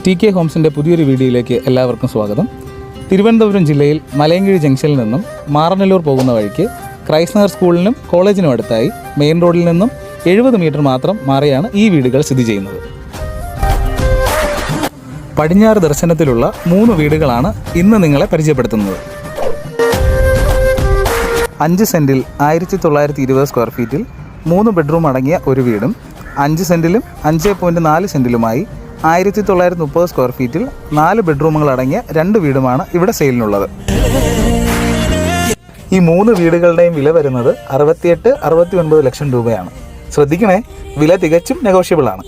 TK ഹോംസിൻ്റെ പുതിയൊരു വീഡിയോയിലേക്ക് എല്ലാവർക്കും സ്വാഗതം. തിരുവനന്തപുരം ജില്ലയിൽ മലയങ്കിഴി ജംഗ്ഷനിൽ നിന്നും മാറനല്ലൂർ പോകുന്ന വഴിക്ക് ക്രൈസ്റ്റ് നഗർ സ്കൂളിനും കോളേജിനും അടുത്തായി മെയിൻ റോഡിൽ നിന്നും 70 മീറ്റർ മാത്രം മാറിയാണ് ഈ വീടുകൾ സ്ഥിതി ചെയ്യുന്നത്. പടിഞ്ഞാറ് ദർശനത്തിലുള്ള 3 വീടുകളാണ് ഇന്ന് നിങ്ങളെ പരിചയപ്പെടുത്തുന്നത്. 5 സെൻറ്റിൽ 1920 സ്ക്വയർ ഫീറ്റിൽ 3 ബെഡ്റൂം അടങ്ങിയ ഒരു വീടും 5 സെൻറ്റിലും 5.4 സെൻറ്റിലുമായി 1930 സ്ക്വയർ ഫീറ്റിൽ 4 ബെഡ്റൂമുകൾ അടങ്ങിയ 2 വീടുമാണ് ഇവിടെ സെയിലിനുള്ളത്. ഈ 3 വീടുകളുടെയും വില വരുന്നത് 68-69 ലക്ഷം രൂപയാണ്. ശ്രദ്ധിക്കണേ, വില തികച്ചും നെഗോഷ്യബിൾ ആണ്.